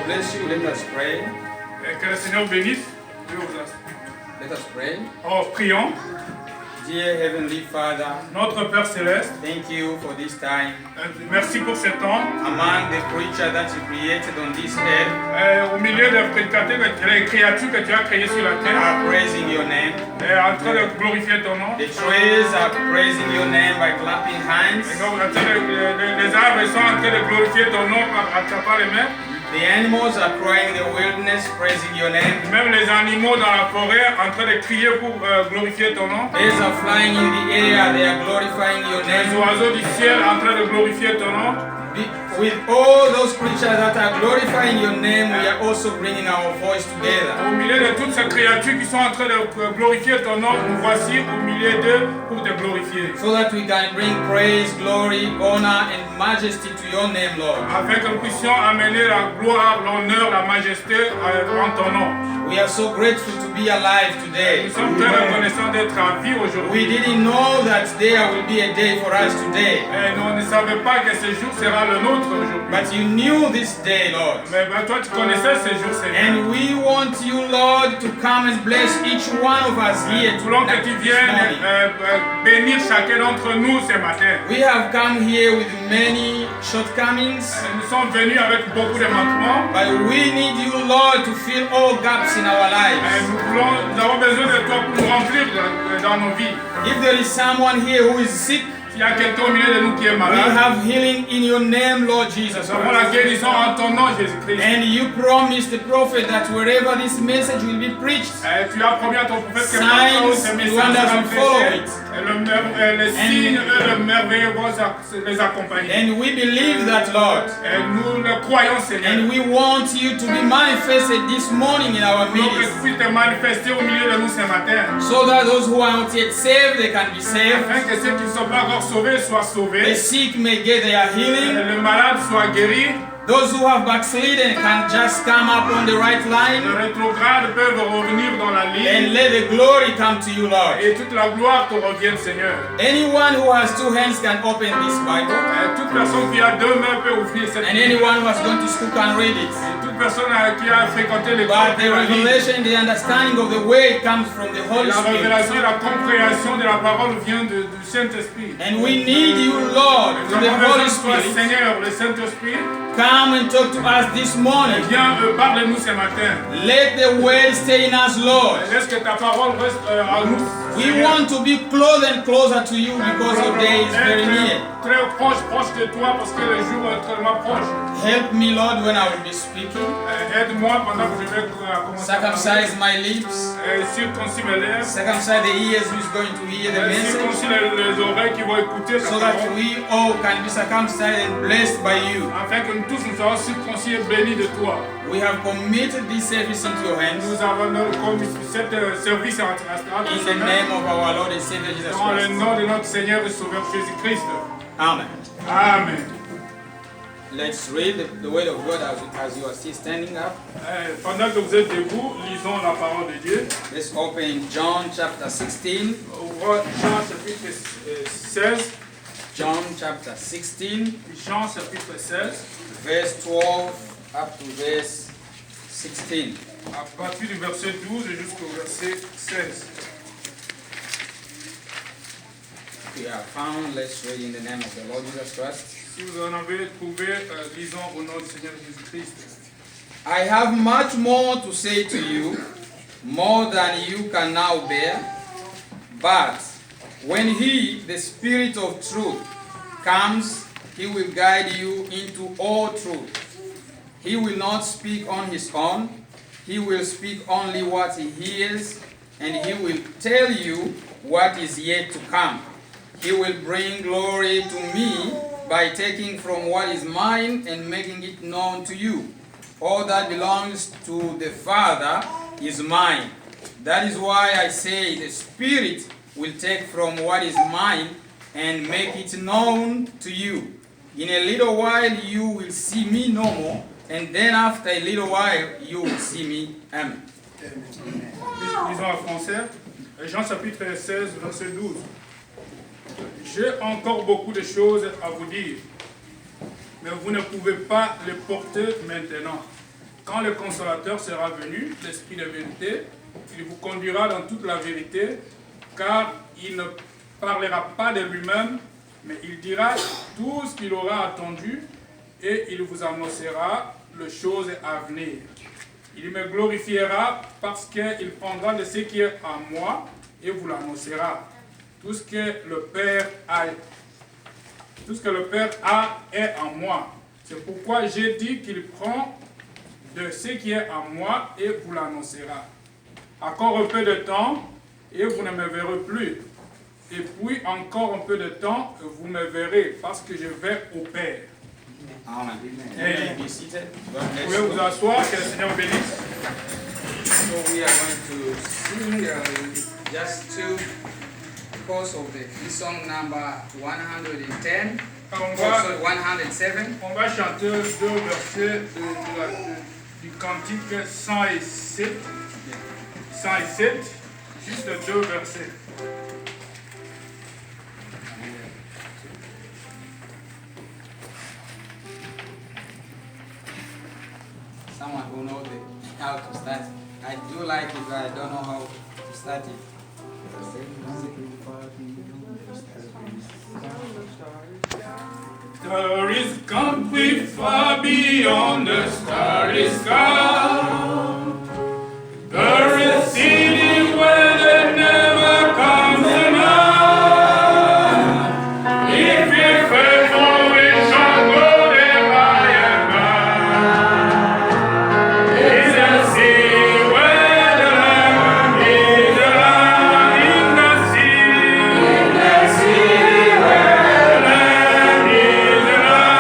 God bless you. Let us pray. Que le Seigneur bénisse. Let us pray. Oh, prions. Dear Heavenly Father, Notre Père Céleste, thank you for this time. Merci pour ce temps. Among the creatures that you created on this earth, au milieu des créatures que tu as créées sur la terre, are praising your name. En train de glorifier ton nom. The trees are praising your name by clapping hands. Les arbres sont en train de glorifier ton nom à tapant les mains. The animals are crying in the wilderness, praising your name. Même les animaux dans la forêt en train de crier pour glorifier ton nom. Birds are flying in the air, they are glorifying your name. Les oiseaux du ciel en train de glorifier ton nom. With all those creatures that are glorifying your name, we are also bringing our voice together. Au milieu de toutes ces créatures qui sont en train de glorifier ton nom, nous voici au milieu d'eux pour te glorifier. So that we can bring praise, glory, honor, and majesty to your name, Lord. Afin que nous puissions amener la gloire, l'honneur, la majesté en ton nom. We are so grateful to be alive today. Nous sommes très reconnaissants d'être en vie aujourd'hui. We didn't know that there will be a day for us today. Et nous ne savions pas que ce jour sera le nôtre aujourd'hui. But you knew this day, Lord. Mais toi, tu connaissais ce jour, Seigneur. And we want you, Lord, to come and bless each one of us here Voulons que tu viennes bénir chacun d'entre nous ce matin. We have come here with many shortcomings. Nous sommes venus avec beaucoup de manquements. But we need you, Lord, to fill all gaps in our lives. Nous avons besoin de toi pour nous remplir dans nos vies. If there is someone here who is sick, il y a quelqu'un au milieu de nous qui est malade. We have healing in your name, Lord Jesus. Nous avons la guérison en ton nom, Jésus-Christ. And you promised the prophet that wherever this message will be preached, tu as promis à ton prophète que signs, wonders will follow it. Les signes et le merveilleux vont les accompagner. And we believe that, Lord. Et nous le croyons, Seigneur. And we want you to be manifested this morning in our midst. Que tu puisses te manifester au milieu de nous ce matin. So that those who are not yet saved, they can be saved. Afin que ceux qui ne sont pas encore sauvés soient sauvés. The sick may get their healing. Le malade soit guéri. Those who have backslidden can just come up on the right line. Les rétrogrades peuvent revenir dans la ligne. And let the glory come to you, Lord. Et toute la gloire te revienne, Seigneur. Anyone who has two hands can open this Bible. Toute personne qui a deux mains peut ouvrir cette Bible. And anyone who has gone to school can read it. Et toute personne qui a fréquenté les cours. But the revelation, the understanding of the way comes from the Holy Spirit. La révélation, la compréhension de la parole vient du Saint-Esprit. And we need you, Lord, through the Holy Spirit. Seigneur, le Saint-Esprit. Come and talk to us this morning. Viens, parle-nous ce matin. Let the word stay in us, Lord. Laisse que ta parole reste en nous. We want to be close and closer to you because your day is very near. Très proche de toi parce que le jour est tellement proche. Help me, Lord, when I will be speaking. Aide-moi pendant que je vais commencer. Circumcise my lips. Circoncis mes lèvres. Circumcise the ears who is going to hear the message. Circoncis les oreilles qui vont écouter. So that we all can be circumcised and blessed by you. Afin que nous tous nous soyons circoncis et bénis de toi. We have committed this service into your hands. Nous avons commis cet service à in the name of our Lord and Savior Jesus Christ. Dans le nom de notre Seigneur et Sauveur Jésus-Christ. Amen. Amen. Let's read the word of God as you are still standing up. Pendant que vous êtes debout, lisons la parole de Dieu. Let's open John chapter 16. Jean chapitre 16. John chapter 16. Jean chapitre 16. Verse 12 up to verse 16. À partir du verset 12 jusqu'au verset 16. We are found. Let's read in the name of the Lord Jesus Christ. Si vous en avez trouvé, lisons au nom du Seigneur Jésus-Christ. I have much more to say to you, more than you can now bear. But when He, the Spirit of truth, comes, He will guide you into all truth. He will not speak on His own. He will speak only what He hears, and He will tell you what is yet to come. He will bring glory to me by taking from what is mine and making it known to you. All that belongs to the Father is mine. That is why I say the Spirit will take from what is mine and make it known to you. In a little while you will see me no more, and then after a little while you will see me. Amen. Lisons en français. Jean chapitre 16, verset 12. J'ai encore beaucoup de choses à vous dire, mais vous ne pouvez pas les porter maintenant. quand le consolateur sera venu, l'Esprit de vérité, il vous conduira dans toute la vérité, car il ne parlera pas de lui-même, mais il dira tout ce qu'il aura entendu et il vous annoncera les choses à venir. Il me glorifiera parce qu'il prendra de ce qui est à moi et vous l'annoncera. Tout ce que le Père a est en moi. C'est pourquoi j'ai dit qu'il prend de ce qui est à moi et vous l'annoncera. Encore un peu de temps et vous ne me verrez plus. Et puis encore un peu de temps, vous me verrez parce que je vais au Père. Amen. Amen. Be seated. Vous pouvez vous asseoir, que le Seigneur vous bénisse. So we are going to sing just two because of the song number 110. On Sorry, 107. va chanter deux versets du cantique 107. 107, juste deux versets. Someone who knows how to start. I do like it, but I don't know how to start it. There is country far beyond the starry sky. There is a city where there never comes a night. If you're faithful, we shall go there by and by. It's a city where the Lamb is alive. In the city where the Lamb is alive.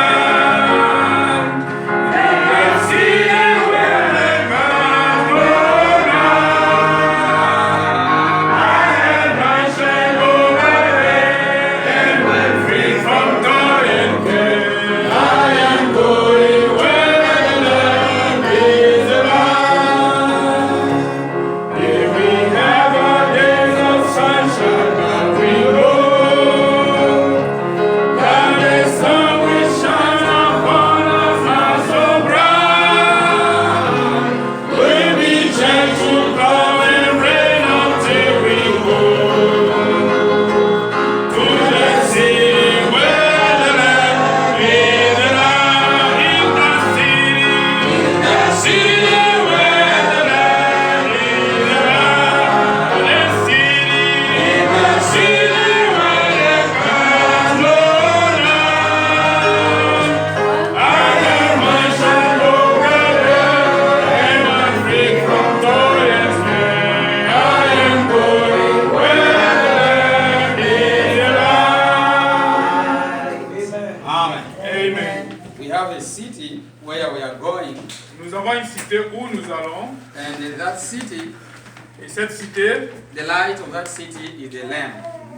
In the city where the Lamb is où nous allons. And in that city, Et cette cité, the light of that city is the Lamb.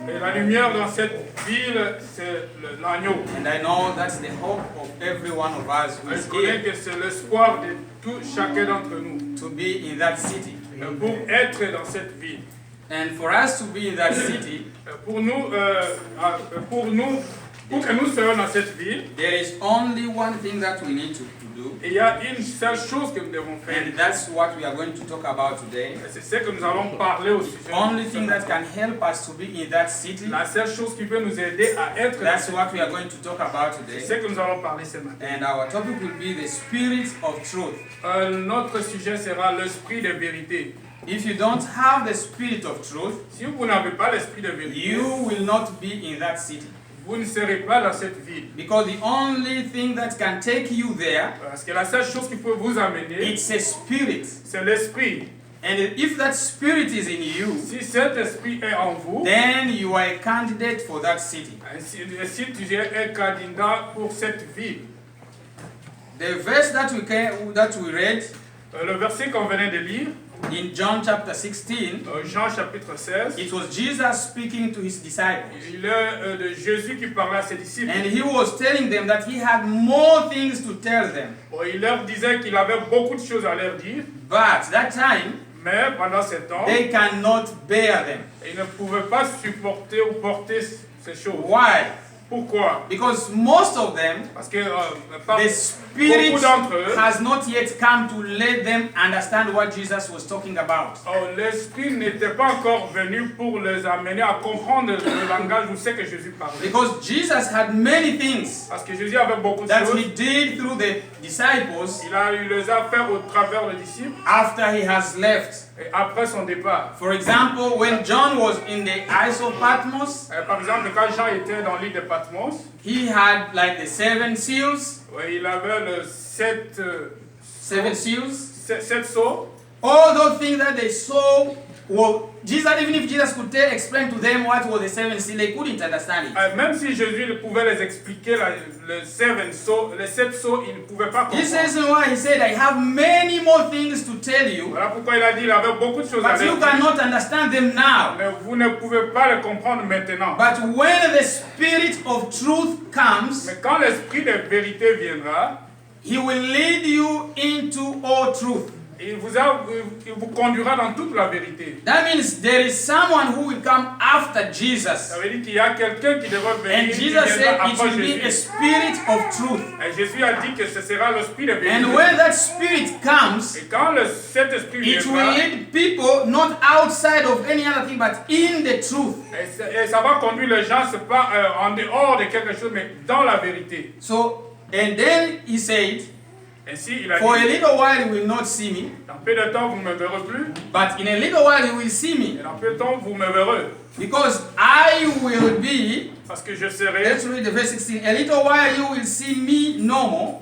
et la lumière dans cette ville, c'est l'agneau. And I know that's the hope of every one of us who Je is connais here que c'est l'espoir de tout chacun d'entre nous to be in that city. pour être dans cette ville. And for us to be in that city, Pour que nous soyons dans cette ville, there is only one thing that we need to do. il y a une seule chose que nous devons faire. And that's what we are going to talk about today. Et c'est ce que nous allons parler au sujet. Only thing that can help us to be in that city, La seule chose qui peut nous aider à être dans that's cette what we are ville, going to talk about c'est ce today. que nous allons parler ce matin. And our topic will be the spirit of truth. Notre sujet sera l'esprit de vérité. If you don't have the spirit of truth, Si vous n'avez pas l'esprit de vérité, you will not be in that city. vous ne serez pas dans cette ville. Because the only thing that can take you there, Parce que la seule chose qui peut vous amener, it's a spirit. c'est l'esprit. And if that spirit is in you, Si cet esprit est en vous, then you are a candidate for that city. si tu es un candidat pour cette ville. The verse that we read Le verset qu'on venait de lire, in John chapter 16, Jean chapitre 16, it was Jesus speaking to his disciples. il est de Jésus qui parlait à ses disciples. And he was telling them that he had more things to tell them. Il leur disait qu'il avait beaucoup de choses à leur dire, But that time, mais pendant ce temps, they cannot bear them. ils ne pouvaient pas supporter ou porter ces choses. Why? Pourquoi? Because most of them, Parce que the Spirit beaucoup d'entre eux, has not yet come to let them understand what Jesus was talking about. l'Esprit n'était pas encore venu pour les amener à comprendre le langage ou ce que Jésus parlait. Because Jesus had many things Parce que Jésus avait beaucoup de that choses. he did through the disciples Il les a fait au travers les disciples after he has left. et après son départ. For example, when John was in the Isle of Patmos, Par exemple, quand Jean était dans l'île de Patmos, he had like the 7 seals, il avait le 7 sceaux. All those things that they saw, well, Jesus, even if Jesus could explain to them what was the 7 seals, they couldn't understand it. Même si Jésus pouvait les expliquer les 7 sceaux, il ne pouvait pas This comprendre. is why he said, I have many more things to tell you, Voilà pourquoi il a dit qu'il avait beaucoup de choses à but you dire. cannot understand them now. Mais vous ne pouvez pas les comprendre maintenant. But when the Spirit of truth comes, Mais quand l'esprit de vérité viendra, he will lead you into all truth. il vous conduira dans toute la vérité. That means there is someone who will come after Jesus. Ça veut dire qu'il y a quelqu'un qui devra venir. And qui Jesus said viendra it après will be a Jésus. spirit of truth. Et Jésus a dit que ce sera l'esprit de vérité. And when that spirit comes, Et quand cet esprit it will viendra, lead people not outside of any other thing, but in the truth. et ça va conduire les gens, c'est pas en dehors de quelque chose, mais dans la vérité. So, and then he said, Ainsi, il a for a dit, little while you will not see me, dans peu de temps, vous ne me verrez plus. but in a little while you will see me, Et dans peu de temps, vous me verrez. because I will be, Parce que je serai. let's read the verse 16, a little while you will see me no more,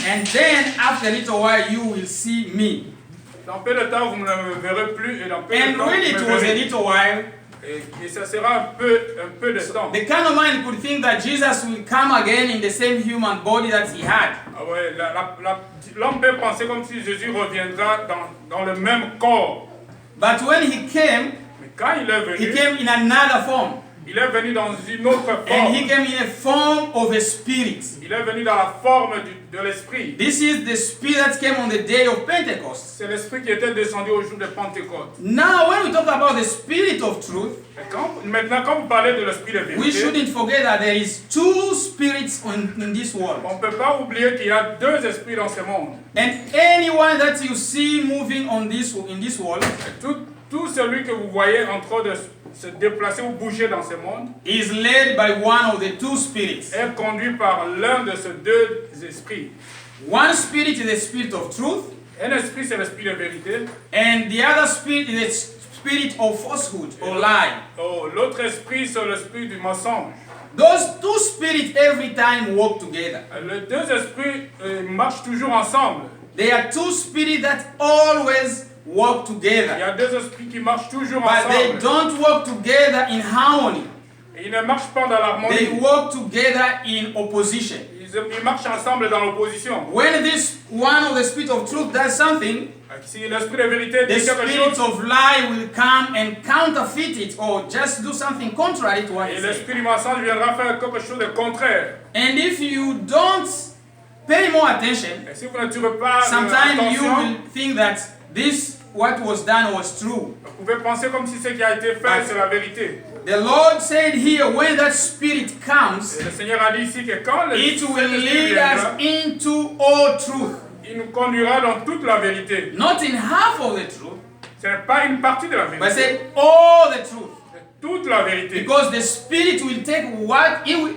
and then after a little while you will see me. Dans peu de temps, vous ne me verrez plus. Et dans peu de And temps, really vous it me was a verrez. little while. Et ça sera un peu de temps. The carnal mind could think that Jesus will come again in the same human body that he had. Ah ouais, l'homme peut penser comme si Jésus reviendra dans le même corps. But when he came, Mais quand il est he venu, came in another form. il est venu dans une autre And forme. he came in a form of a spirit. Il est venu dans la forme de l'esprit. This is the spirit that came on the day of Pentecost. C'est l'esprit qui était descendu au jour de Pentecôte. Now, when we talk about the spirit of truth, Maintenant, quand vous parlez de l'esprit de we vérité, shouldn't forget that there is 2 spirits in this world. on ne peut pas oublier qu'il y a 2 esprits dans ce monde. And anyone that you see moving in this world Tout celui que vous voyez en train de se déplacer ou bouger dans ce monde is led by one of the 2 spirits. est conduit par l'un de ces 2 esprits. One spirit is the spirit of truth, Un esprit, c'est l'esprit de vérité. and the other spirit is the spirit of falsehood or lie. L'autre esprit, c'est l'esprit du mensonge. Those 2 spirits every time work together. Les 2 esprits marchent toujours ensemble. They are 2 spirits that always work Il y together, a 2 esprits qui marchent toujours but they ensemble. don't work together in harmony. Et ils ne marchent pas dans They l'harmonie. work together in opposition. Ils marchent ensemble dans l'opposition. When this one of the spirit of truth does something, Si l'esprit de vérité the dit quelque spirit chose, of lie will come and counterfeit it or just do something contrary to what et it says. l'esprit du mensonge viendra faire quelque chose de contraire. And if you don't pay more attention, Et si vous ne tirez pas sometimes you attention, will think that what was done was true. vous pouvez penser comme si ce qui a été fait, c'est la vérité. The Lord said here, when that spirit comes, Et le Seigneur a dit ici que quand le it will Saint-Esprit lead viendra, us into all truth. il nous conduira dans toute la vérité. Not in half of the truth, Ce n'est pas une partie de la but vérité, say all the truth. c'est toute la vérité. Because the spirit will take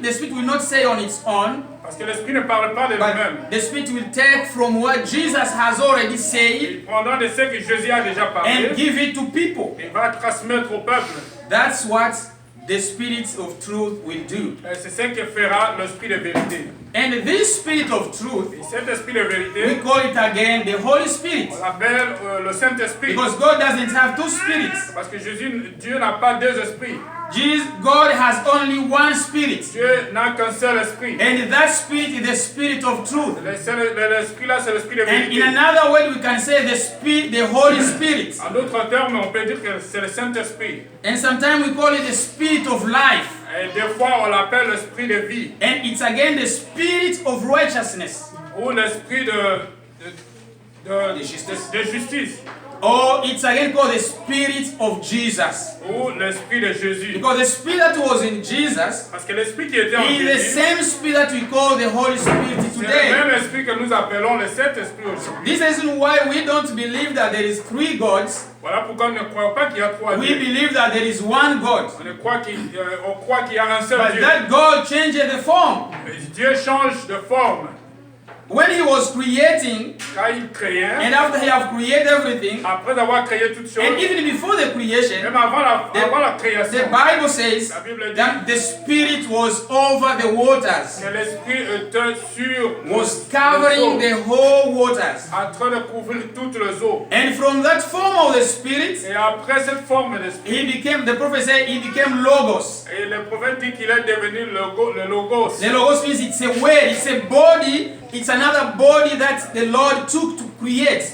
the spirit will not say on its own, Parce que l'Esprit ne parle pas de lui-même. but the spirit will take from what Jesus has already said Il prendra de ce que Jésus a déjà parlé and give it to people. et va transmettre au peuple. That's what the spirit of truth will do. Et c'est ce que fera l'Esprit de vérité. And this spirit of truth, Et cet Esprit de we vérité, call it again the Holy Spirit. on l'appelle le Saint-Esprit. Because God doesn't have 2 spirits. Parce que Dieu n'a pas 2 esprits. God has only one spirit. Dieu n'a qu'un seul esprit. And that spirit is the spirit of truth. L'esprit là, c'est l'esprit de And in vérité. another word, we can say the Holy Spirit. En d'autres termes, on peut dire que c'est le Saint-Esprit. And sometimes we call it the spirit of life. Et des fois, on l'appelle l'esprit de vie. And it's again the spirit of righteousness. Ou l'esprit de justice. Or it's again called the Spirit of Jesus. ou l'Esprit de Jésus. Because the Spirit that was in Jesus Parce que l'Esprit qui était en is the Jésus, same Spirit that we call the Holy Spirit c'est le today. même Esprit que nous appelons le Saint-Esprit aujourd'hui. This is why we don't believe that there is three gods. Voilà pourquoi on ne croit pas qu'il y a trois We dieux. believe that there is one God. On croit qu'il y a un seul But Dieu. that God changes the form. Dieu change de forme. When he was creating, Quand il créait, and after he have created everything, après avoir créé toutes choses, and even before the creation, même avant la création, the Bible says la Bible dit that the Spirit was over the waters, que l'Esprit était sur was covering the whole waters. en train de couvrir toutes les eaux. And from that form of the Spirit, Et après cette forme d'Esprit, he became, the prophet said, he became Logos. et le prophète dit qu'il est devenu le Logos. The Logos means it's a word, it's a body, it's another body that the Lord took to create.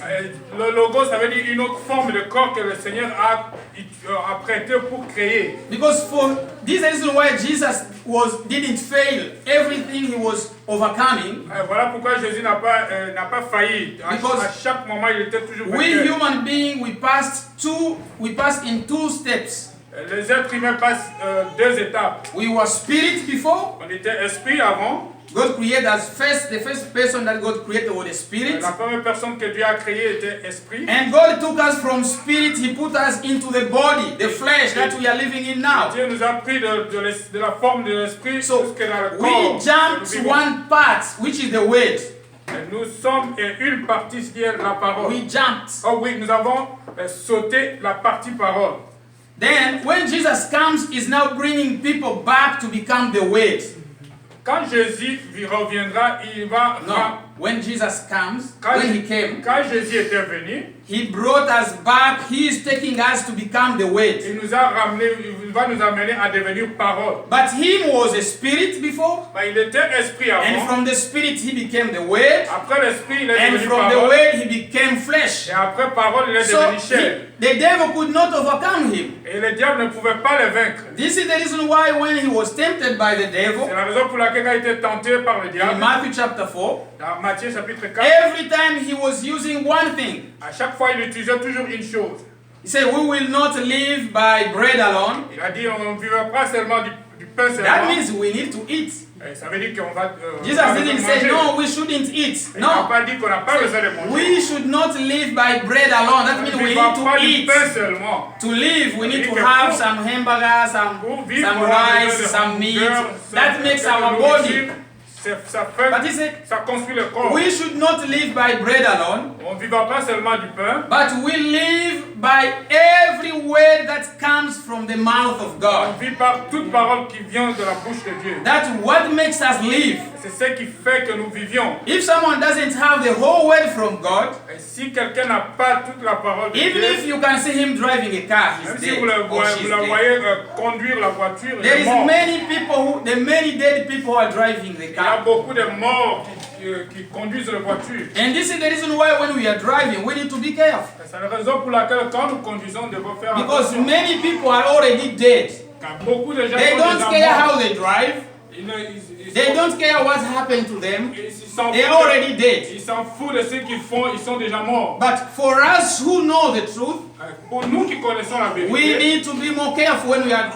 Le Logos, ça veut dire une autre forme de corps que le Seigneur a prêté pour créer. Because for this reason why Jesus didn't fail, everything he was overcoming. Voilà pourquoi Jésus n'a pas failli. À chaque moment, il était toujours We vainqueur. human beings, we passed in two steps. Les êtres humains passent deux étapes. We were spirit before. On était esprit avant. God created us first. The first person that God created was the spirit. La première personne que Dieu a créée était esprit. And God took us from spirit. He put us into the body, the flesh that we are living in now. Dieu nous a pris de la forme de l'esprit jusqu'à le corps. We jumped one part, which is the word. Et nous sommes une partie qui est la parole. We jumped. Oh oui, nous avons sauté la partie parole. Then, when Jesus comes, he's now bringing people back to become the word. Quand Jésus reviendra, il va... No, when Jesus comes, quand Jésus était venu, he brought us back. He is taking us to become the word. Il nous a ramené, il va nous amener à devenir parole. But him was a spirit before. Il était esprit avant. And from the spirit he became the word. Après l'esprit, il est And devenu from parole. the word he became flesh. Et après parole, il est So devenu chair. the devil could not overcome him. Et le diable ne pouvait pas le vaincre. This is the reason why when he was tempted by the devil, C'est la raison pour laquelle il a été tenté par le in diable. Matthew chapter 4, Dans Matthieu chapitre 4, every time he was using one thing. à chaque fois, il utilisait toujours une chose. He said, we will not live by bread alone. Il a dit, on ne vivra pas seulement du pain seulement. That means we need to eat. Et ça veut dire qu'on va Jesus didn't say, no, we shouldn't eat. Il n'a No. pas dit qu'on n'a pas besoin de manger. We should not live by bread alone. That means On ne we vivra need pas to du eat. pain seulement. To live, we need to have some hamburgers, some rice, some meat. That makes our body. But he said, ça construit le corps. we should not live by bread alone, On ne vivra pas seulement du pain, but we live by every word that comes from the mouth of on God. vit par toute parole qui vient de la bouche de Dieu. That's what makes us live. C'est ce qui fait que nous vivions. If someone doesn't have the whole word from God, Et si quelqu'un n'a pas toute la parole de even Dieu, if you can see him driving a car, même he's si dead vous or she's la dead. voyez conduire la voiture, il There est is mort. many dead people who are driving the Il y a car. beaucoup de morts qui conduisent la voiture. And this is the reason why when we are driving, we need to be careful. C'est la raison pour laquelle quand nous conduisons, nous devons faire Because attention. many people are already dead. Car beaucoup de gens They sont don't déjà care morts. how they drive. They don't care what happened to them. They're already dead. Ils s'en foutent de ce qu'ils font, ils sont déjà morts. But for us who know the truth, Pour nous qui connaissons la vérité, we need to be more careful when we are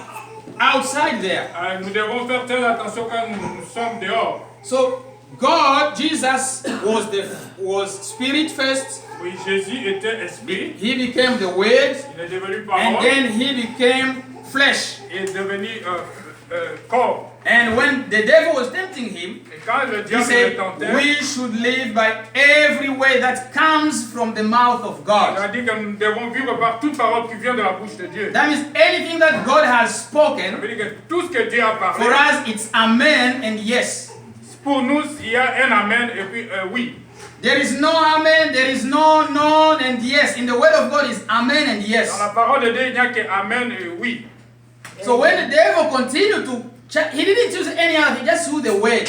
outside there. nous devons faire très attention quand nous sommes dehors. So God, Jesus was spirit first. Oui, Jésus était esprit, He became the word, il est devenu and parole, then he became flesh. il est devenu corps. And when the devil was tempting him, Et quand le he diable le said, tentait, we should live by every way that comes from the mouth of il God. a dit que nous devons vivre par toute parole qui vient de la bouche de Dieu. That means anything that God has Ça spoken, veut dire que tout ce que Dieu a parlé, for us it's amen and yes. pour nous, il y a un amen et puis oui. There is no amen, there is no and yes. In the word of God is amen and Dans yes. la parole de Dieu, il n'y a que amen et oui. So when the devil continued to check, he didn't use any other, he just used the word.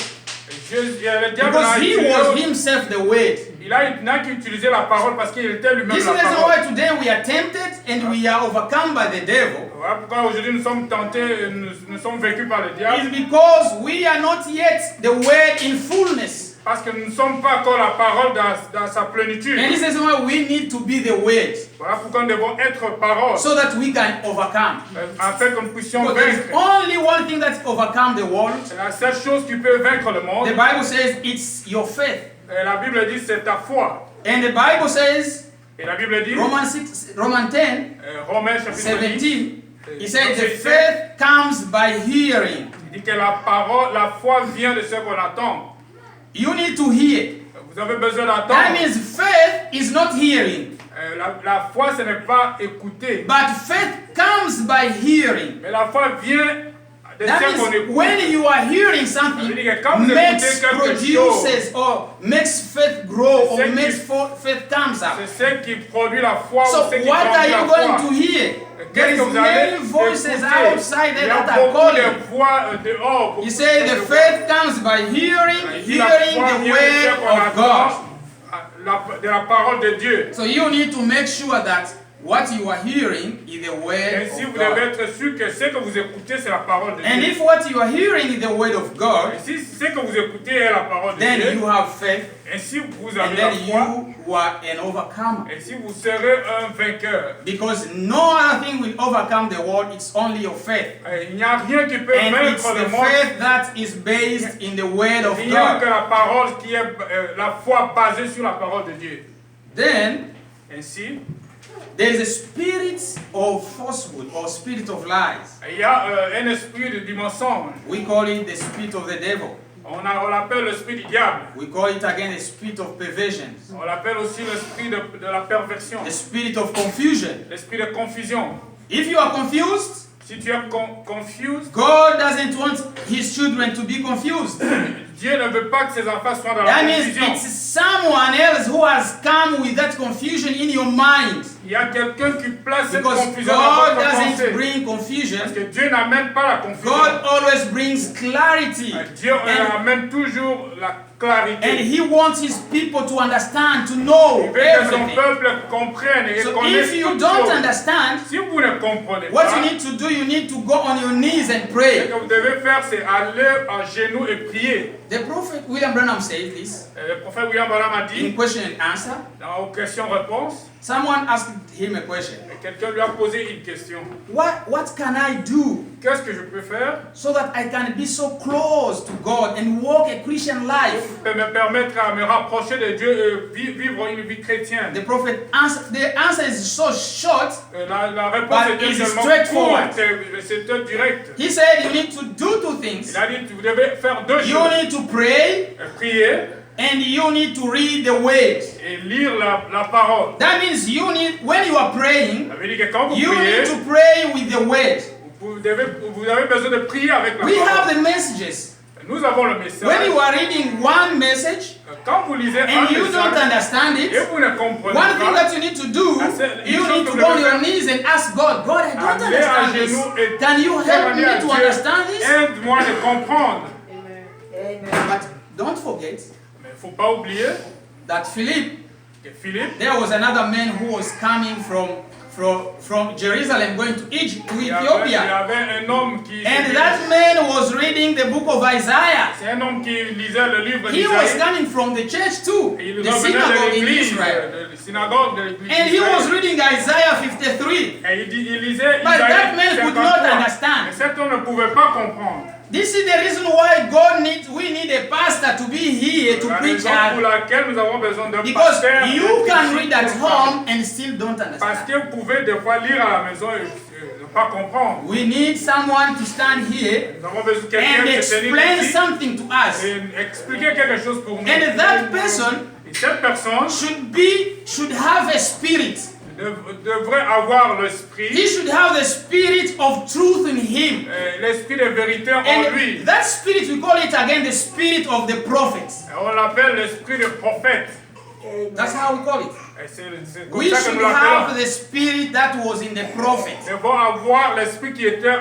Le diable Because he was himself the word. il n'a qu'utilisé la parole parce qu'il était lui-même This is la the reason parole. why today we are tempted and we are overcome by the devil. Voilà pourquoi aujourd'hui nous sommes tentés, nous sommes vaincus par le diable. It's because we are not yet the word in fullness. Parce que nous ne sommes pas encore la parole dans sa plénitude. And this is why we need to be the word, Voilà pourquoi nous devons être parole, so that we can overcome. afin que nous puissions Because there's vaincre. only one thing that's overcome the world. C'est la seule chose qui peut vaincre le monde. The Bible says it's your faith. Et la Bible dit c'est ta foi. And the Bible says, Et la Bible dit, Romans 10, Romains chapitre 10, 17, it says the faith comes by hearing. il dit que la foi vient de ce qu'on attend. You need to hear. Vous avez besoin That d'attendre. means faith is not hearing, La foi, ce n'est pas écouter. but faith comes by hearing. Mais la foi vient de That ce qu'on means écoute. when you are hearing something, Ça veut dire que quand vous makes, écoutez quelque produces, or makes faith grow, C'est or ce makes qui- faith comes up. C'est ce qui produit la foi So ou ce qui what are produit you la going foi. to hear? There Qu'est-ce is que vous allez many voices écouter? outside Il there y a that are beaucoup calling. de voix dehors. He said the faith comes by hearing, La hearing foi the vient de ce word qu'on of God. attend, de la parole de Dieu. So you need to make sure that what you are hearing is the word Ainsi, of vous devez God. être sûr que ce que vous écoutez, c'est la parole de And Dieu. if what you are hearing is the word of God, Et si ce que vous écoutez est la parole de then Dieu, you have faith, ainsi vous and avez la then foi, you are an overcomer. ainsi vous serez un vainqueur. Because no other thing will overcome the world, it's only your faith. Il n'y a rien qui peut And it's vaincre the le monde. faith that is based in the word of Rien que God. la parole qui est la foi basée sur la parole de Dieu. Then Ainsi, there is a spirit of falsehood or spirit of lies. il y a un esprit du mensonge. We call it the spirit of the devil. On l'appelle l'esprit du diable. We call it again the spirit of perversion, On l'appelle aussi l'esprit de la perversion. the spirit of confusion. L'esprit de confusion. If you are confused, Si tu es confused, God doesn't want his children to be confused. Dieu ne veut pas que ses enfants soient dans la That means confusion. it's someone else who has come with that confusion in your mind. Il y a quelqu'un qui place cette Because confusion dans God votre doesn't pensée. bring Parce confusion. que Dieu n'amène pas la confusion. God always brings clarity. Dieu And, amène toujours la and clarité. he wants his people to understand, to know Il veut que son everything. peuple comprenne et So connaisse if you toutes don't choses. understand, Si vous ne comprenez what pas, you need to do, you need to go on your knees and ce pray. que vous devez faire, c'est aller à genoux et prier. The prophet William Branham says this Le prophète William Branham a in dit, question and answer. dans aux questions-réponses, Someone asked him a question. quelqu'un lui a posé une question. What can I do Qu'est-ce que je peux faire so that I can be so close to God and walk a Christian life? pour me permettre à me rapprocher de Dieu et vivre une vie chrétienne? The prophet answered, the answer is so short. La réponse But était it's tellement straightforward. courte et c'était direct. He said you need to do two things. Il a dit, vous devez faire deux You choses. need to pray Prier and you need to read the word. et lire la parole. That means you need, when you are praying, Ça veut dire que quand vous you priez, need to pray with the word. vous avez besoin de prier avec la We have parole. the messages. Nous avons le message. When you are reading one message Quand vous lisez un and you don't message understand et it, vous ne comprenez one thing pas, that you need to do, une you chose need que to vous go on devez your faire, knees and ask God, God, I don't aller à understand this. genoux et Can you help demander à me to Dieu, understand this? aide-moi à comprendre. But don't forget Mais il ne faut pas oublier that Philip, que Philippe, there was another man who was coming from Jerusalem going to Egypt, to il y Ethiopia. avait un homme qui... And that man was reading the book of Isaiah. C'est un homme qui lisait le livre He was d'Isaïe. coming from the church too, Et il the revenait synagogue de in l'église, Israel. de la synagogue de l'église And he was d'Israël. reading Isaiah 53. Et il lisait But Isaïe that man could 53. not understand. Mais cet homme ne pouvait pas comprendre. This is the reason why we need a pastor to be here to La preach raison pour laquelle nous avons besoin d'un because pasteur. you can read at home and still don't Parce understand. que vous pouvez des fois lire à la maison et ne pas comprendre. We need someone to stand here Nous avons besoin de quelqu'un and qui se tenir explain ici something to us. et expliquer quelque chose pour nous. And that person Et cette personne should have a spirit. devrait avoir l'esprit, He should have the spirit of truth in him. l'esprit de vérité en And lui. that spirit, we call it again the spirit of the prophets. On l'appelle l'esprit de prophète. That's how we call it. Et c'est comme We ça que should nous l'appelons. have the spirit that was in the prophet. Nous devons avoir l'esprit qui était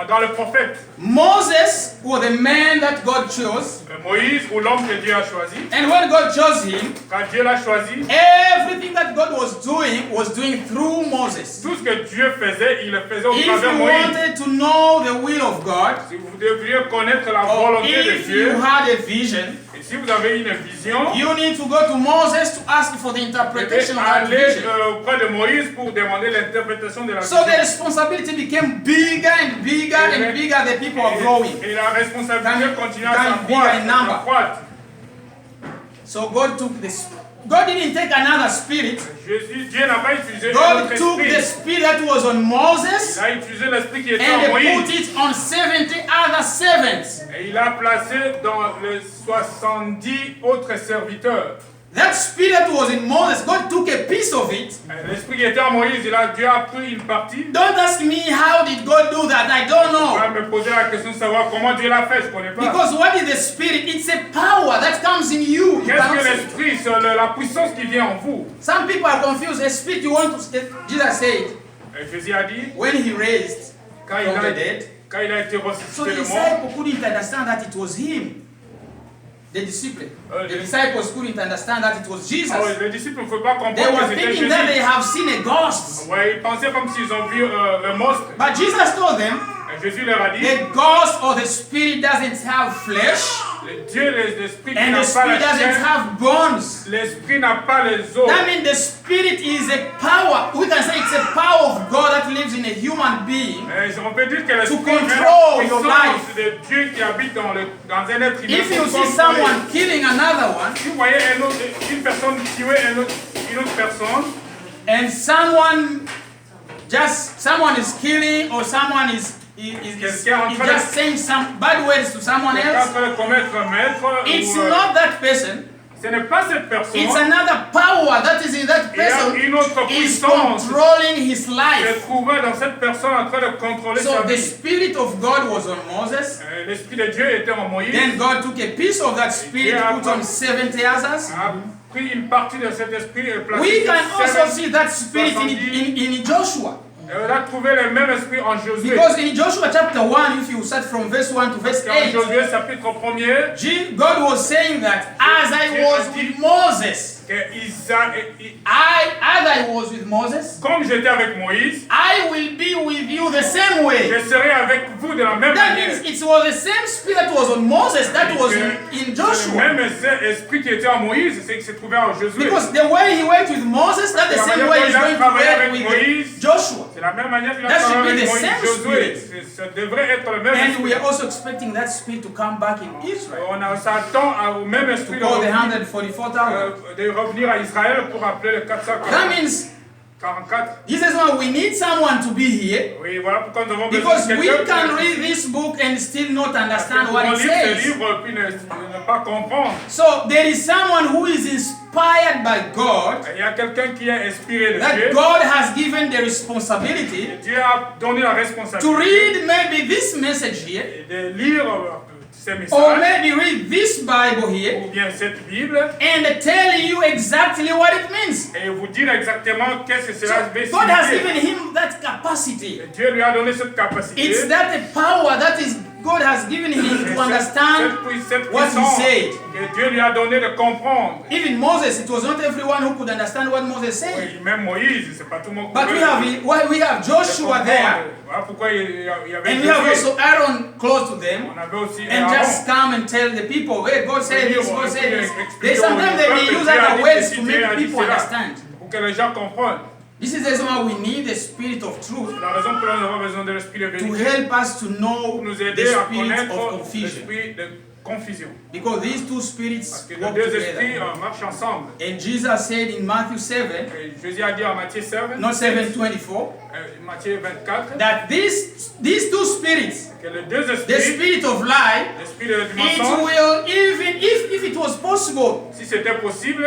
dans le prophète. Moses was the man that God chose. Moïse ou l'homme que Dieu a choisi. And when God chose him, Quand Dieu l'a choisi, everything that God was doing through Moses. tout ce que Dieu faisait, il le faisait au If travers you Moïse. wanted to know the will of God, Si vous devriez connaître la or volonté de if Dieu, you had a vision, et Si vous avez une vision, you need to go to Moses to ask for the vous interpretation devez of that aller vision. auprès de Moïse pour demander l'interprétation de la So vision. the responsibility became bigger and bigger and bigger. The people are growing. Et la responsabilité continue à bigger in number. s'accroître. So God took this. God didn't take another spirit. Dieu n'a pas utilisé un God autre took the esprit. spirit that was on Moses Il a utilisé l'esprit qui était en and Moïse. put it on 70 other servants. Et il a placé dans les 70 autres serviteurs. That spirit that was in Moses, God took a piece of it. L'esprit qui était en Moïse, Dieu a pris une partie. Don't ask me how did God do that. I don't On know. va me poser la question de savoir comment Dieu l'a fait, je ne connais pas. Because what is the spirit? It's a power that comes in you. You Qu'est-ce cannot que see it. l'esprit? C'est la puissance qui vient en vous. Some people are confused. The spirit you want to. Jesus said Et Jésus a dit, when he raised quand from the dead. il a été So ressuscité the de mort, disciples couldn't understand that it was him. The disciples. The disciples couldn't understand that it was Jesus. les disciples ne pouvaient pas comprendre They were que c'était thinking that they Jésus. have seen a ghost. Ouais, ils pensaient comme s'ils ont vu un monstre. But Jesus told them Et Jésus leur a dit, the ghost or the spirit doesn't have flesh Dieu, l'esprit qui and n'a the pas spirit la doesn't chair, have bones. l'esprit n'a pas les os. That means the spirit is a power. We can say it's a power of God that lives in a human being. On peut dire que l'esprit control est your la life. puissance de Dieu qui habite dans un être humain. If you pour see contrôler. someone killing another one Si vous voyez une personne tuer une autre personne, and someone is killing or someone is just saying some bad words to someone quelqu'un else, en train de commettre un maître, it's ou, not that person. ce n'est pas cette personne. It's another power that is in that Il y a person une autre is puissance controlling his qui life. se trouvait dans cette personne en train de contrôler So sa the vie. spirit of God was on Moses. L'esprit de Dieu était en Moïse. Then God took a piece of that spirit, put on 70 others. A pris une partie de cet esprit et placé We sur can also 70. see that spirit in Joshua. On a trouvé le même esprit en Josué. Because in Joshua chapter 1, if you start from verse 1 to verse En 8, Josué chapitre 1er, God was saying that as I was with Moses, as I was with Moses, comme j'étais avec Moïse, I will be with you the same way. je serai avec vous de la même That manière. means it was the same spirit that was on Moses that was in Le Joshua. même esprit qui était en Moïse, c'est qui s'est trouvé en Josué. Because the way he worked with Moses, that's the same way he's going to work with Joshua. C'est la même manière qu'il a That should travaillé be avec the Moïse, same Josué. spirit. Ça devrait être le même And esprit. we are also expecting that spirit to come back in Israel. On s'attend au même esprit To call the 144,000. de revenir à Israël pour appeler le 444. That means this is why we need someone to be here. Oui, voilà pourquoi nous avons besoin Because de we quelqu'un can pour read this book and still not understand what it lire ce says. livre puis ne pas comprendre. So there is someone who is inspired by God, Il y a quelqu'un qui est inspiré de that Dieu. God has given the responsibility Dieu a donné la to responsabilité read maybe this message here, de lire ces or messages maybe read this Bible here, ou bien cette Bible and tell you exactly what it means. et vous dire exactement qu'est-ce que So cela veut God has signifier. given him that capacity. Et Dieu lui a donné cette capacité. It's that power that is God has given him to understand cette what he puissance said. que Dieu lui a donné de comprendre. Even Moses, it was not everyone who could understand what Moses said. Oui, même Moïse, c'est pas tout le monde qui But we have Joshua there, Voilà pourquoi il y avait and we have Josué. also Aaron close to them, On avait aussi and Aaron. just come and tell the people, hey, God said this, God said this. They sometimes they may use other words to make people understand. Pour que les gens comprennent. This is the reason why we need the spirit of truth La raison pour laquelle nous avons besoin de l'esprit de to vérité help us to know pour nous the aider à spirit connaître of confusion. l'esprit de confusion. Because these two Parce spirits que les work deux esprits together. marchent ensemble. And Jesus said in Matthew 7, Et Jésus a dit en Matthieu 7, not 7:24, Matthieu 24, that these two spirits, que les deux the esprits, spirit of lie, l'esprit de it mensonge, will, even if it was possible si c'était possible,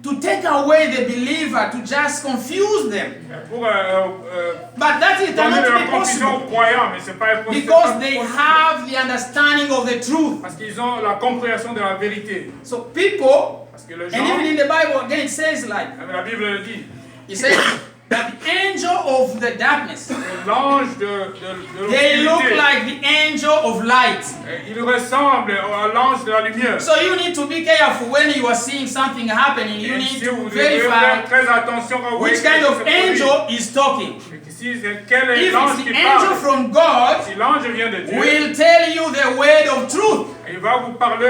to take away the believer, to just confuse them. pour But that is donner cannot de la be confusion aux possible croyants, mais c'est pas possible. because they have the understanding of the truth. Parce qu'ils ont la compréhension de la vérité. So people, Parce que les and gens, even in the Bible again it says like, la Bible le dit, it says that the angel of the darkness, l'ange de they look l'obscurité, like the angel of light. il ressemble à l'ange de la lumière. So you need to be careful when you are seeing something happening. You Et need si to vous devez verify faire très attention quand vous voyez which kind quelque of chose se produire. angel is talking. Et que si c'est quel est If l'ange it's qui the angel parle, from God, si l'ange vient de Dieu, will tell you the word of truth. il va vous parler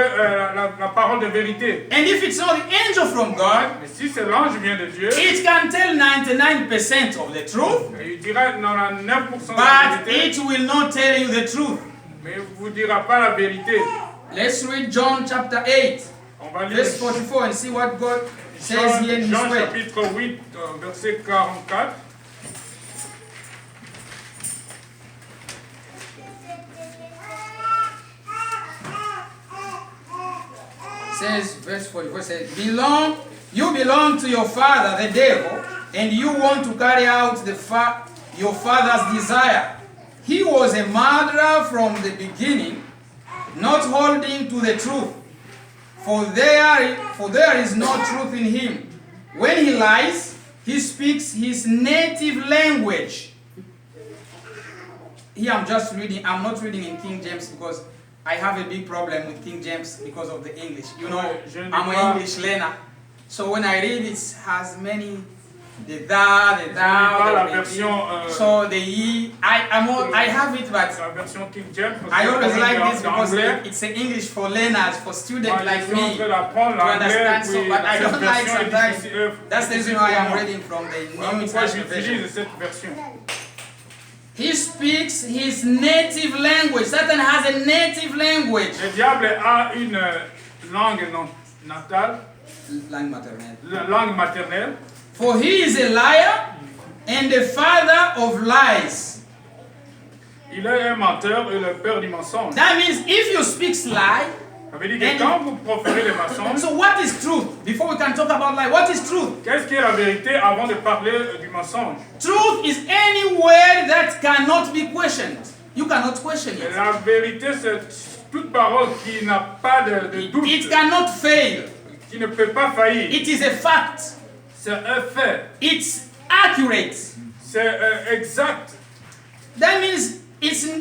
la parole de vérité. And if it's not the angel from God, Mais si c'est l'ange vient de Dieu, it can tell 99% of the truth, il dira 99% de but la vérité, it will not tell you the truth. mais il ne vous dira pas la vérité. Let's read John chapter 8, On va lire verse 44 and see what God says here in His Jean word. chapitre 8, verset 44. Says, verse 44 says, you belong to your father, the devil, and you want to carry out your father's desire. He was a murderer from the beginning, not holding to the truth, for there is no truth in him. When he lies, he speaks his native language. Here I'm just reading, I'm not reading in King James because I have a big problem with King James because of the English. You know, I'm an English learner. So when I read it has many the da, the la the version, so the ye. I have it, but La version King James. I always like this because anglais. it's an English for learners, for students Moi, like je suis en me train to d'apprendre l'anglais, understand. So, puis but I cette don't like version est sometimes. difficile, That's the reason difficile why pour I'm moi. reading from the Voilà New pourquoi International Version. j'utilise cette version. He speaks his native language. Satan has a native language. Le diable a une langue natale, Langue maternelle. langue maternelle. For he is a liar and the father of lies. Il est un menteur et le père du mensonge. That means if you speak lie, Ça veut dire que quand vous proférez les mensonges, so what is truth? Before we can talk about lie, what is truth? qu'est-ce qui est la vérité avant de parler du mensonge? Truth is any word that cannot be questioned. You cannot question it. La vérité, c'est toute parole qui n'a pas de doute, It cannot fail. qui ne peut pas faillir. It is a fact. C'est un fait. It's accurate. C'est exact. That means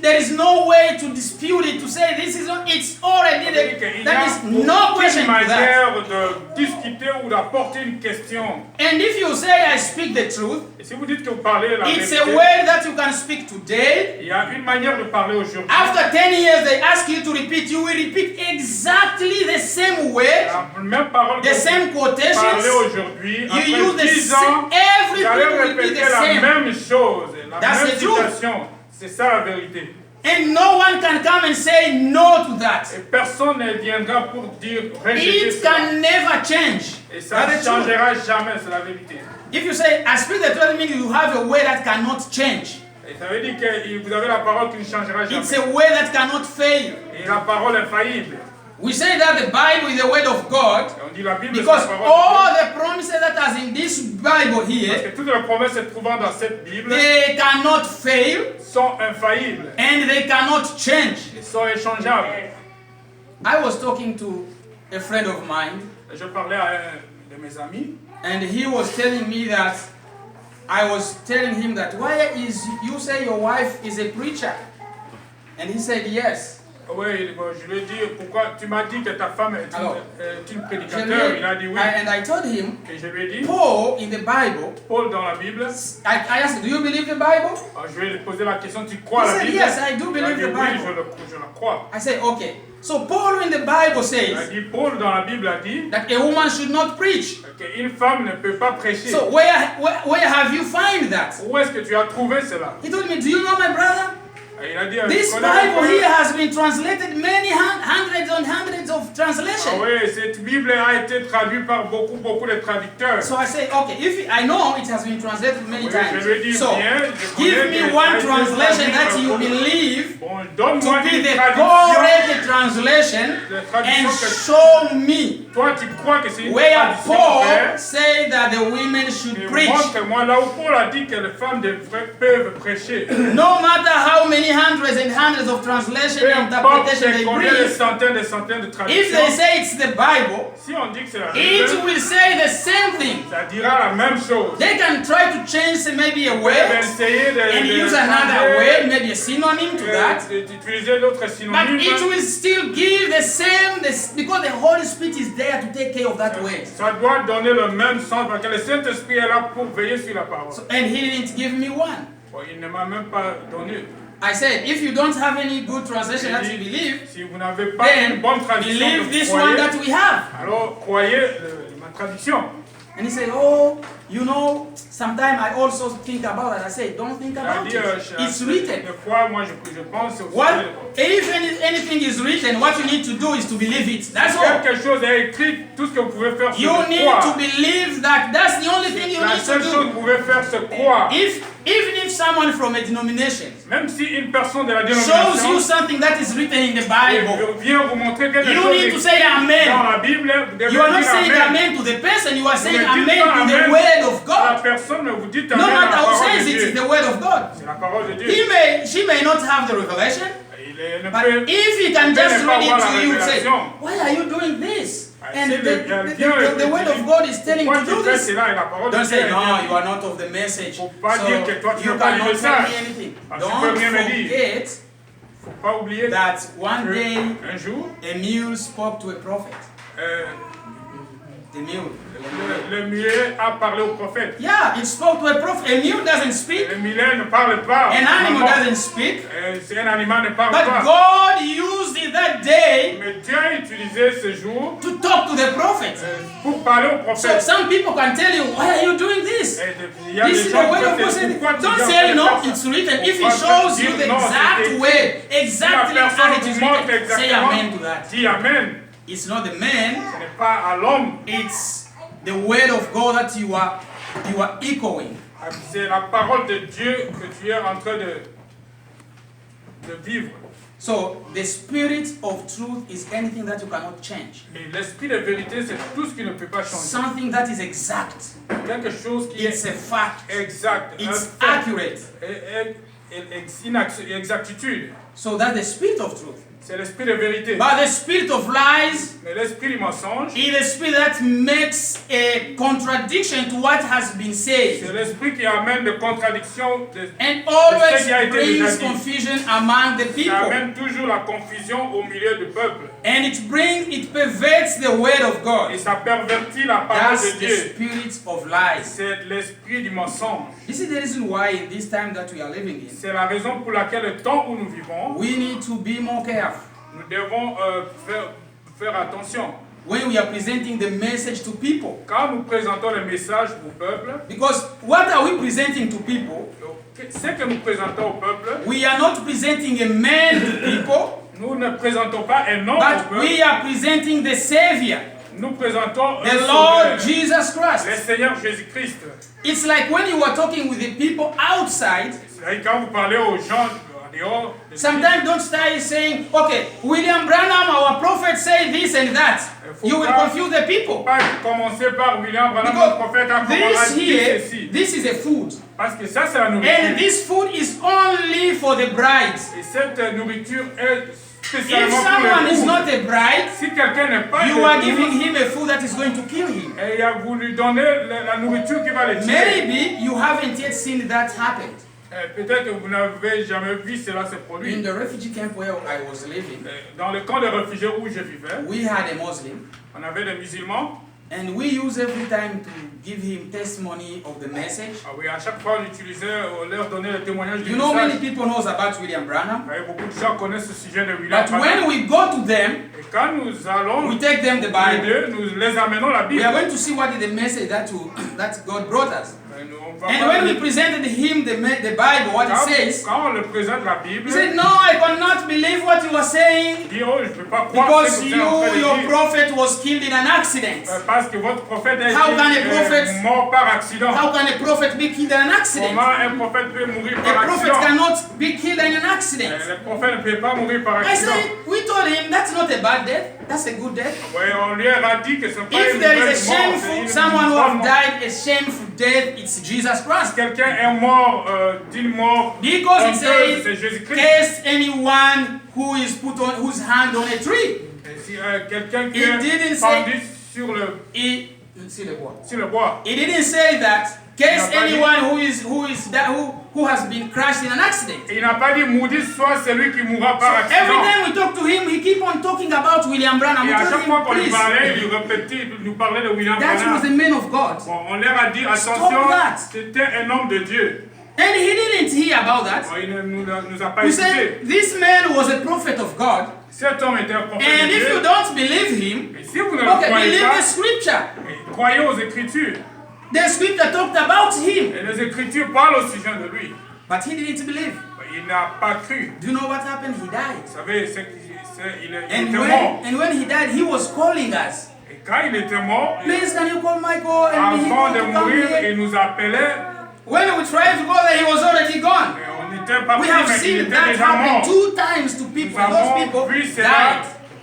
there is no way to dispute it, to say this is not, it's already there. There is no question to that. manière de discuter ou d'apporter une question. And if you say I speak the truth, Et si vous dites que vous parlez la it's vérité, a way that you can speak today. il y a une manière de parler aujourd'hui. After 10 years, they ask you to repeat. You will repeat exactly the same word, La même parole que the same vous quotations. parlez aujourd'hui. You use Après the 10 same, ans, vous allez everything will be répéter the la same. même chose, la That's même the truth. situation. C'est ça la vérité. And no one can come and say no to that. Et personne ne viendra pour dire rejeter It ça. can never change. Et ça ne That's the truth. changera jamais, c'est la vérité. If you say I speak the truth, means you have a way that cannot change. Et ça veut dire que vous avez la parole qui ne changera jamais. It's a way that cannot fail. Et la parole est faillible. We say that the Bible is the word of God Et on dit la Bible, c'est because la parole all de Dieu. the promises that are in this Bible Parce here, que toutes les promesses se trouvant dans cette Bible they cannot fail sont infaillibles. and they cannot change. Ils sont échangeables. I was talking to a friend of mine, Et je parlais à un de mes amis. and he was telling me that I was telling him that why is you say your wife is a preacher, and he said yes. Oui, bon, je lui ai dit, pourquoi tu m'as dit que ta femme est Alors, une prédicateur. Il a dit oui. And I told him, Et je lui ai dit, Paul in the Bible, Paul dans la Bible, I asked, do you believe the Bible? je lui ai posé la question, tu crois He à la said, Bible? yes, I do Il a believe dit the oui, Bible. je la crois. I said, okay. So Paul in the Bible Il a says dit, Paul dans la Bible a dit that a woman should not preach. qu'une femme ne peut pas prêcher. So where have you find that? Où est-ce que tu as trouvé cela? He told me, do you know my brother? Et il a dit, This tu connais mon Bible frère? here has been translated many hundreds and hundreds of Ah translations. oui, cette Bible a été traduite par beaucoup de traducteurs. So I say, okay, if I know it has been translated many Oui, times. je lui ai dit So bien, je give connais me que one ça a été translation traduit that par you beaucoup. believe Bon, to donne-moi be une the traduction. correct translation La and traduction show me que toi tu crois que c'est une where traduction Paul vraie. say that the women Et should preach. montre-moi là où Paul a dit que les femmes peuvent prêcher. No matter how many hundreds and hundreds of translation Peu and importe interpretation they combien de bring, centaines de if they traductions. say it's the Bible, Si on dit que c'est la it Bible, will say the same thing. ça dira la même chose. They can try to change maybe a Ils peuvent word essayer and de use another word, maybe a synonym to that, d'utiliser d'autres but synonymes. it will still give the same, because the Holy Spirit is there to take care of that word. Ça doit donner le même sens parce que le Saint-Esprit est là pour veiller sur la parole. And he didn't give me one. Bon, il ne m'a même pas donné. I said, if you don't have any good translation that you believe, Si vous n'avez pas then une bonne traduction, believe que this vous one croyez, that we have. alors croyez ma traduction. And he said, oh, you know, sometimes I also think about it. I say, don't think about it. It's written. Des fois, moi, je pense aussi. What? If anything is written, what you need to do is to believe it. That's all. Quelque chose est écrit, tout ce que vous pouvez faire, c'est You de need croire. to believe that. That's the only thing you La need to seule chose que do. vous pouvez faire, c'est croire. Even if someone from a denomination Même si une personne de la shows dénomination you something that is written in the Bible, vient vous montrer quelque you need to chose say dans amen. la Bible, vous devez You are not dire saying amen. amen to the person, you are saying Ne dites amen pas to the amen word of à la God. personne, mais vous dites No amen à la matter who parole says de it, it's Dieu. the word of God. C'est la parole de Dieu. She may not have the revelation, Il ne but peut, if he il can ne just peut pas read it voir la to you, say, révélation. why are you doing this? And C'est the word of God is telling you Pourquoi to do tu fais this. cela et la parole de Don't Dieu say, est no, bien. you are not of the message, so Faut pas dire que toi, tu you n'as pas le cannot tell message. me anything. Parce que tu Don't peux rien me dire. forget Faut pas oublier that one day un jour, a mule spoke to a prophet. The mule. le muet a parlé au prophète. Yeah, it spoke to a prophet. A mule doesn't speak. Le mulet ne parle pas. An animal doesn't speak. C'est un animal ne parle But pas. God used it that day Mais Dieu a utilisé ce jour to talk to the prophet. Pour parler au So prophète. some people can tell you, why are you doing this? Il y a This des is the gens way qui of God peuvent said dire it. pourquoi tu Don't dois say faire no, ça. it's written. If he Pourquoi shows tu you dis the non, exact c'est écrit. way, Si la exactly personne as it is vous montre written, say exactement, amen to that. dis amen. It's not the man, Ce n'est pas à l'homme. it's the word of God that you are echoing. C'est la parole de Dieu que tu es en train de vivre. So the spirit of truth is anything that you cannot change. Et l'esprit de vérité, c'est tout ce qui ne peut pas changer. Something that is exact. Quelque chose qui It's est a fact. exact. It's un fait. accurate. Une exactitude. So that's the spirit of truth. C'est l'esprit de vérité. But the spirit of lies Mais l'esprit du mensonge, is the spirit that makes a contradiction to what has been c'est said. l'esprit qui amène des contradictions. And always Ce qui a été déjà brings dit. confusion among the Ça people. amène toujours la confusion au milieu du peuple. And it perverts the word of Et God. ça pervertit la parole That's de the Dieu. spirit of lies. C'est l'esprit du mensonge. This is the reason why in this time that we are living in, C'est la raison pour laquelle le temps où nous vivons, we need to be more careful. nous devons faire attention. When we are presenting the message to people. Quand nous présentons le message au peuple, Because what are we presenting to people? ce que nous présentons au peuple, We are not presenting a man to people, nous ne présentons pas un homme au but peuple, we are presenting the Savior, nous présentons un the sauveur, Lord Jesus le Christ. Seigneur Jésus-Christ. It's like when you are talking with the people outside, C'est quand vous parlez aux gens en dehors, de sometimes don't start saying, okay, William Branham, our prophet, say this and that. You will confuse the people. pas commencer par William Branham, notre prophète, a This dit here, ceci. this is a food. Parce que ça, c'est la And nourriture. this food is only for the bride. Et cette nourriture est If spécialement pour someone les is fous. not a bride, Si quelqu'un n'est pas you are époux, giving him a food that is going to kill him. et il a voulu donner la nourriture qui va le tuer. Maybe you haven't yet seen that happen. Peut-être que vous n'avez jamais vu cela se In produire. the refugee camp where I was living, Dans le camp de réfugiés où je vivais, we had a Muslim, on avait des musulmans. and we use every time to give him testimony of the message. Ah oui, à chaque fois, on utilisait, on leur donnait le témoignage du You know, many message. people knows about William Branham, Et beaucoup de gens connaissent ce sujet de William but Branham. when we go to them, Et quand nous allons, we take them the les Bible. deux, nous les amenons la We Bible. are going to see what is the message that God brought us. Et nous, on va And voir when le- we presented him the Bible, what it says, quand on le présente la Bible, he said, "No, I cannot believe what you are saying il dit, oh, je ne peux pas croire because ce que vous êtes en train de your dire. prophet was killed in an accident. Parce que votre prophète a How can a été prophet- mort par accident. How can a prophet be killed in an accident? Comment un prophète peut mourir A par prophet accident? cannot be killed in an accident." Le prophète ne peut pas mourir par I accident. said, we told him that's not a bad death, that's a good death. Ouais, on lui a dit que ce n'est pas If une there nouvelle is a mort, c'est shameful, une someone who bonne have mort. died a shameful death, it's Jesus Christ. Quelqu'un est mort d'une mort Because it honteuse, c'est says, Jésus-Christ. cast anyone who is put on whose hand on a tree. Et si quelqu'un qui It didn't est say- pendu sur le bois, It didn't say that. Case Il n'a pas dit- anyone who has been crashed in an accident. il n'a pas dit maudit soit celui qui mourra par Every accident. time we talk to him, he keep on talking about William Branham. Et We à told chaque fois him, qu'on lui please, parlait, il répétait, il nous parlait de William that was a Branham. man of God. Bon, on leur a dit Stop attention, that. c'était un homme de Dieu. And he didn't hear about that. Il ne nous a pas He écoutés. said, this man was a prophet of God. Cet homme était un prophète And de if Dieu. you don't believe him, Et si vous ne le okay, croyez believe pas, the scripture. croyez aux Écritures. The scripture talked about him. Et les Écritures parlent au sujet de lui. But he didn't believe. Il n'a pas cru. Do you know what happened? He died. Vous savez, il était mort. And when he died, he was calling us. Et quand il était mort, Please, can you call Michael and me? avant de To come mourir, here? il nous appelait. When we tried to go there, he was already gone. Et on n'était pas We pris, have mais il seen était that déjà happen mort. 2 times to people. Nous And those avons people vu cela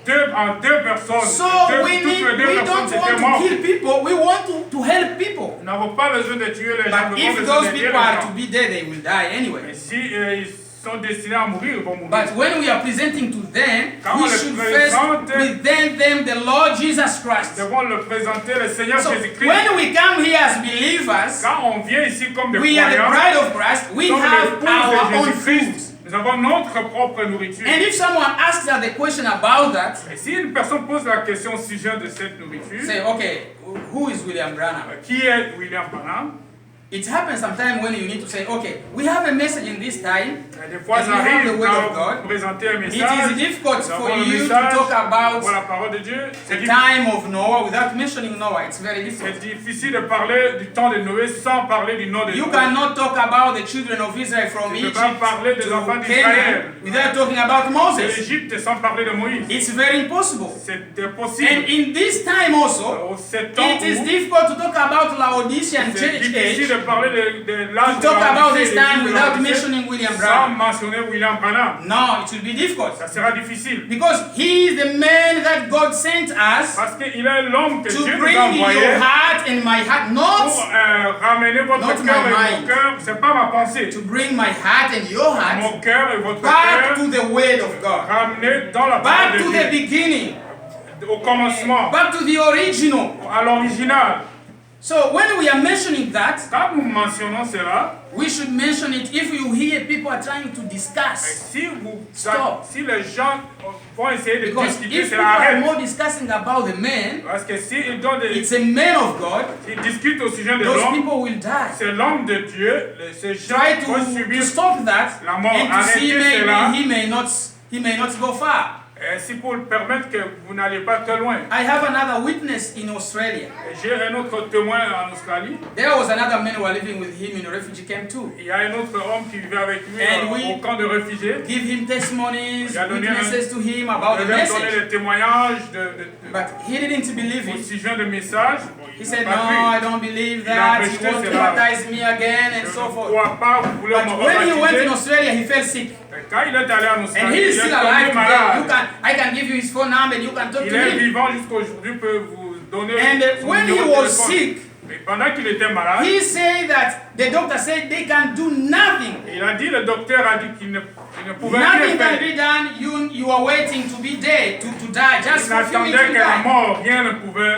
died. en deux personnes. So Toutes we les deux don't personnes want étaient to mortes. kill people. We want to help people. Nous n'avons pas besoin de tuer les gens. But Nous avons if besoin those de tuer les people are to gens. be dead, they will die anyway. Et si ils sont destinés à mourir, ils vont mourir. But when we are presenting to them, Quand we on les should présente, first present them the Lord Jesus Nous Christ. devons le présenter le Seigneur So Jésus-Christ. when we come here as believers, Quand on vient ici comme des we are the croyants, bride of Christ. We comme have l'épouse our de own Jésus-Christ, food. nous avons notre propre nourriture. And if someone asks us the question about that, Et si une personne pose la question au sujet de cette nourriture, say, okay, who is William Branham? qui est William Branham? It happens sometimes when you need to say, okay, we have a message in this time. Des fois, And ça we have arrive the word of quand God. vous présentez un It message. is difficult nous for avons le you to message, talk about pour la parole de Dieu. the time of Noah without mentioning Noah. It's very difficult. C'est difficile de parler du temps de Noé sans parler du nom de You Noé. cannot talk about the children of Israel from Tu ne peux Egypt pas parler des enfants to d'Israël Canaan without talking about de Moses. l'Égypte sans parler de Moïse. It's very impossible. C'est And impossible. in this time also, C'est temps it is où difficult to talk about Laodicean c'est church difficile age, de parler de l'âge to de talk about l'Odyssée, this des time jours de without l'Odyssée, mentioning William sans Branham. mentionner William Branham. No, it will be difficult. Ça sera difficile. Because he is the man that God sent us Parce qu'il est l'homme que to Dieu nous bring a envoyé your heart and my heart, pour not ramener votre not cœur my et mind. mon cœur. C'est pas ma pensée. to bring my heart and your heart Mon cœur et votre back cœur to the word of God, ramener dans la back parole to de the Dieu. beginning, Au commencement, back to the original. à l'original. So when we are mentioning that, Quand nous mentionnons cela, we should mention it if you hear people are trying to discuss. Stop. si les gens vont essayer de Because discuter, if c'est people la are arrête. more discussing about the man, Parce que s'ils donnent des, it's a man of God, s'ils discutent au sujet de those l'homme, people will die. c'est l'homme de Dieu, ces gens Try vont to subir. stop that la mort. and to see Arrêtez cela. maybe he may not go far. Si pour permettre que vous n'allez pas très loin. I have another witness in Australia. J'ai un autre témoin en Australie. There was another man who was living with him in a refugee camp too. Il y a un autre homme qui vivait avec lui And we au camp de réfugiés. Give him testimonies, Il a donné witnesses to him about Il the a donné message. des témoignages But he didn't believe au it. sujet de message. He said, no, I don't believe that. He won't baptize me again and so forth. But when he went in Australia, he felt sick. Quand il est allé en And Australie, he is il est still alive tombé today. malade. I can give you his phone number and you can talk Il to est him. vivant jusqu'aujourd'hui, peut vous donner And son when he numéro de was téléphone. sick, Mais pendant qu'il était malade, he said that the doctor said they can do nothing. il a dit, le docteur a dit qu'il ne pouvait rien Nothing can faire. be done. You are waiting to be dead, to die, just Il for a few minutes n'attendait to que la die. mort, rien ne pouvait.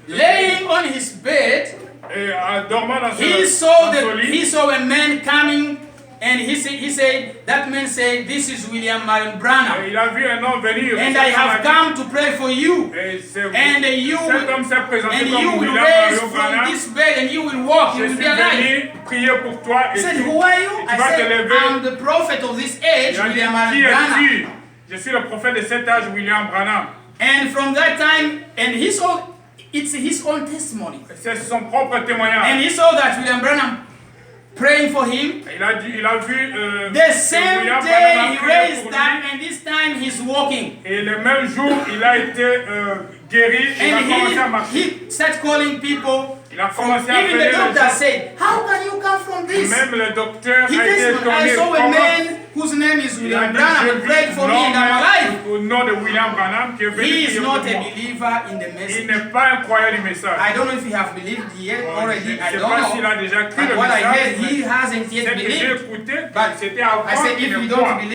Laying on his bed, Et en dormant dans he son lit, saw a man coming, and he said that man said, this is William Marion Branham, il a vu un homme venir. and I have come to pray for you, Et and you cet homme s'est présenté and comme you will William raise Marion from Branham. this bed and you will walk, you Je will suis be alive. venu prier pour toi He et said, tu who are you? tu I vas te said, lever. I'm the prophet of this age, Il a dit, William qui Marion Branham. es-tu? Je suis le prophète de cet âge, William Branham. And from that time, and it's his own testimony. C'est son propre témoignage. And he saw that William Branham praying for him. Il a vu The same William day Branham he prier raised pour up, lui. and this time he's walking. Et le même jour, il a été guéri. Il a commencé à And marcher. he started calling people. Il a commencé à Even appeler the les doctor gens. said, how can you come from this? Même le docteur He a été testified, I étonné. saw a Comment man whose name is il a William dit, Branham j'ai and vu prayed for me and I'm alive. au nom de William Branham qui est venu He prier is pour not a moi. believer in the Il message. n'est pas un croyant du message. I don't know if he has believed yet Je already. ne I sais don't pas s'il know. a déjà cru But le what I heard, message. he hasn't Ce yet que j'ai believed. écouté, But c'était avant I said, qu'il if ne you croie. don't believe,